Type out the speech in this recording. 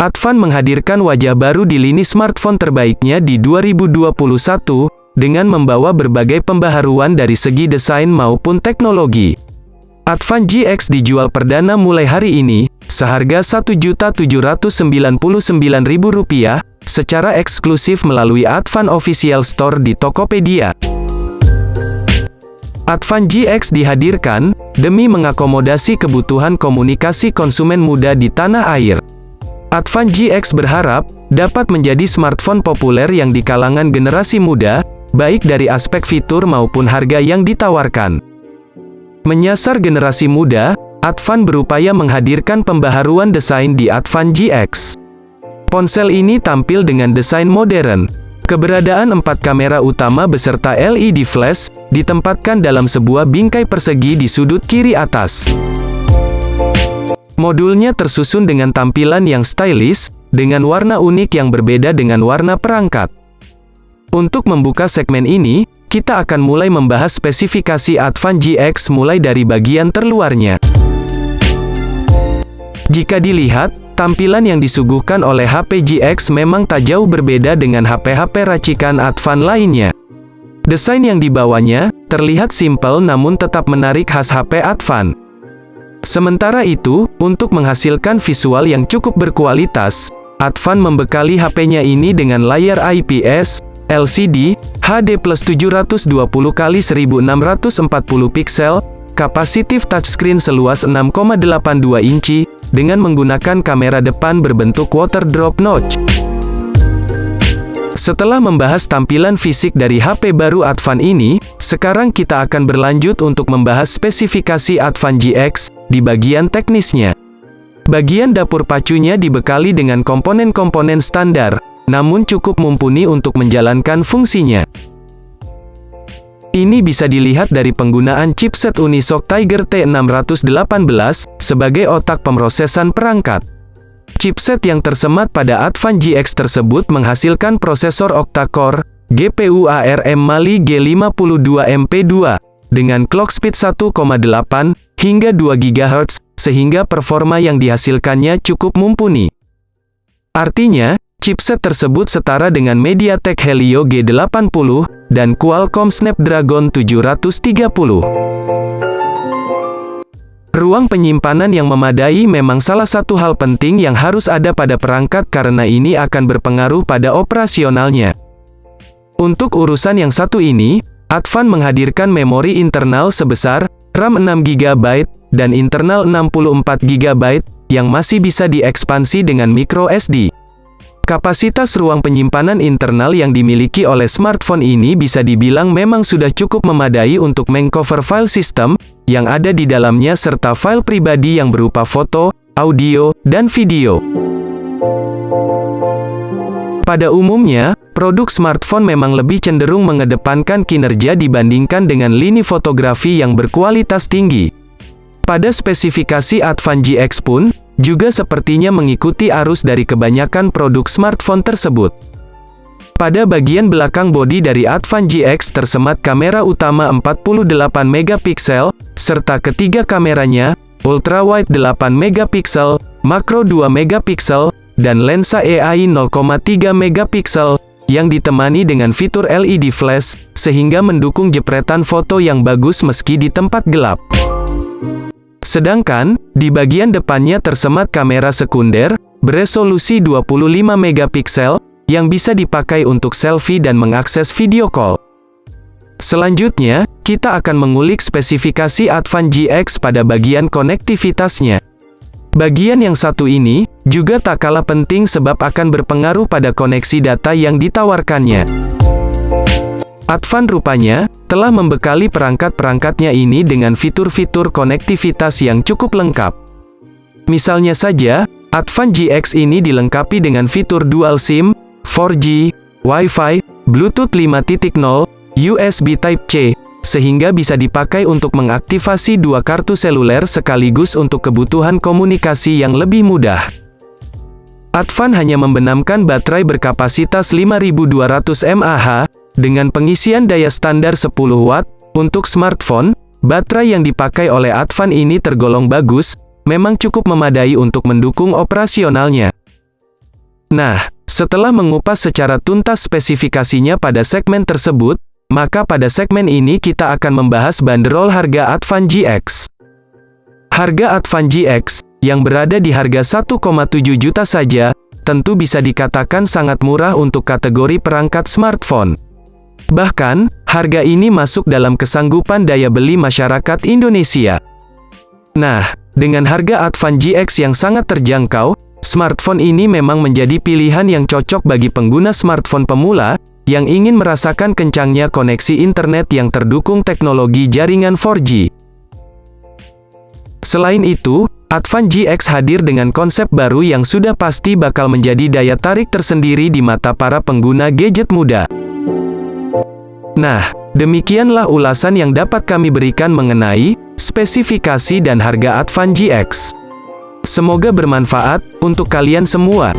Advan menghadirkan wajah baru di lini smartphone terbaiknya di 2021, dengan membawa berbagai pembaharuan dari segi desain maupun teknologi. Advan GX dijual perdana mulai hari ini, seharga Rp1.799.000, secara eksklusif melalui Advan Official Store di Tokopedia. Advan GX dihadirkan, demi mengakomodasi kebutuhan komunikasi konsumen muda di tanah air. Advan GX berharap, dapat menjadi smartphone populer yang di kalangan generasi muda, baik dari aspek fitur maupun harga yang ditawarkan. Menyasar generasi muda, Advan berupaya menghadirkan pembaharuan desain di Advan GX. Ponsel ini tampil dengan desain modern. Keberadaan 4 kamera utama beserta LED flash, ditempatkan dalam sebuah bingkai persegi di sudut kiri atas. Modulnya tersusun dengan tampilan yang stylish, dengan warna unik yang berbeda dengan warna perangkat. Untuk membuka segmen ini, kita akan mulai membahas spesifikasi Advan GX mulai dari bagian terluarnya. Jika dilihat, tampilan yang disuguhkan oleh HP GX memang tak jauh berbeda dengan HP-HP racikan Advan lainnya. Desain yang dibawanya, terlihat simpel namun tetap menarik khas HP Advan. Sementara itu, untuk menghasilkan visual yang cukup berkualitas, Advan membekali HP-nya ini dengan layar IPS, LCD, HD+ 720x1640 piksel, kapasitif touchscreen seluas 6,82 inci, dengan menggunakan kamera depan berbentuk water drop notch. Setelah membahas tampilan fisik dari HP baru Advan ini, sekarang kita akan berlanjut untuk membahas spesifikasi Advan GX, di bagian teknisnya. Bagian dapur pacunya dibekali dengan komponen-komponen standar, namun cukup mumpuni untuk menjalankan fungsinya. Ini bisa dilihat dari penggunaan chipset Unisoc Tiger T618, sebagai otak pemrosesan perangkat. Chipset yang tersemat pada Advan GX tersebut menghasilkan prosesor octa-core, GPU ARM Mali G52MP2, dengan clock speed 1,8 hingga 2 GHz, sehingga performa yang dihasilkannya cukup mumpuni. Artinya, chipset tersebut setara dengan MediaTek Helio G80, dan Qualcomm Snapdragon 730. Ruang penyimpanan yang memadai memang salah satu hal penting yang harus ada pada perangkat karena ini akan berpengaruh pada operasionalnya. Untuk urusan yang satu ini, Advan menghadirkan memori internal sebesar RAM 6GB dan internal 64GB yang masih bisa diekspansi dengan microSD. Kapasitas ruang penyimpanan internal yang dimiliki oleh smartphone ini bisa dibilang memang sudah cukup memadai untuk mengcover file system yang ada di dalamnya serta file pribadi yang berupa foto, audio, dan video. Pada umumnya, produk smartphone memang lebih cenderung mengedepankan kinerja dibandingkan dengan lini fotografi yang berkualitas tinggi. Pada spesifikasi Advan GX pun, juga sepertinya mengikuti arus dari kebanyakan produk smartphone tersebut. Pada bagian belakang bodi dari Advan GX tersemat kamera utama 48MP, serta ketiga kameranya, ultrawide 8MP, makro 2MP, dan lensa AI 0,3MP, yang ditemani dengan fitur LED flash, sehingga mendukung jepretan foto yang bagus meski di tempat gelap. Sedangkan, di bagian depannya tersemat kamera sekunder, beresolusi 25MP, yang bisa dipakai untuk selfie dan mengakses video call. Selanjutnya, kita akan mengulik spesifikasi Advan GX pada bagian konektivitasnya. Bagian yang satu ini, juga tak kalah penting sebab akan berpengaruh pada koneksi data yang ditawarkannya. Advan rupanya, telah membekali perangkat-perangkatnya ini dengan fitur-fitur konektivitas yang cukup lengkap. Misalnya saja, Advan GX ini dilengkapi dengan fitur dual SIM, 4G, Wi-Fi, Bluetooth 5.0, USB Type-C, sehingga bisa dipakai untuk mengaktifasi dua kartu seluler sekaligus untuk kebutuhan komunikasi yang lebih mudah. Advan hanya membenamkan baterai berkapasitas 5200 mAh, dengan pengisian daya standar 10 Watt, untuk smartphone, baterai yang dipakai oleh Advan ini tergolong bagus, memang cukup memadai untuk mendukung operasionalnya. Nah, setelah mengupas secara tuntas spesifikasinya pada segmen tersebut, maka pada segmen ini kita akan membahas bandrol harga Advan GX. Harga Advan GX, yang berada di harga 1,7 juta saja, tentu bisa dikatakan sangat murah untuk kategori perangkat smartphone. Bahkan, harga ini masuk dalam kesanggupan daya beli masyarakat Indonesia. Nah, dengan harga Advan GX yang sangat terjangkau, smartphone ini memang menjadi pilihan yang cocok bagi pengguna smartphone pemula, yang ingin merasakan kencangnya koneksi internet yang terdukung teknologi jaringan 4G. Selain itu, Advan GX hadir dengan konsep baru yang sudah pasti bakal menjadi daya tarik tersendiri di mata para pengguna gadget muda. Nah, demikianlah ulasan yang dapat kami berikan mengenai spesifikasi dan harga Advan GX. Semoga bermanfaat untuk kalian semua.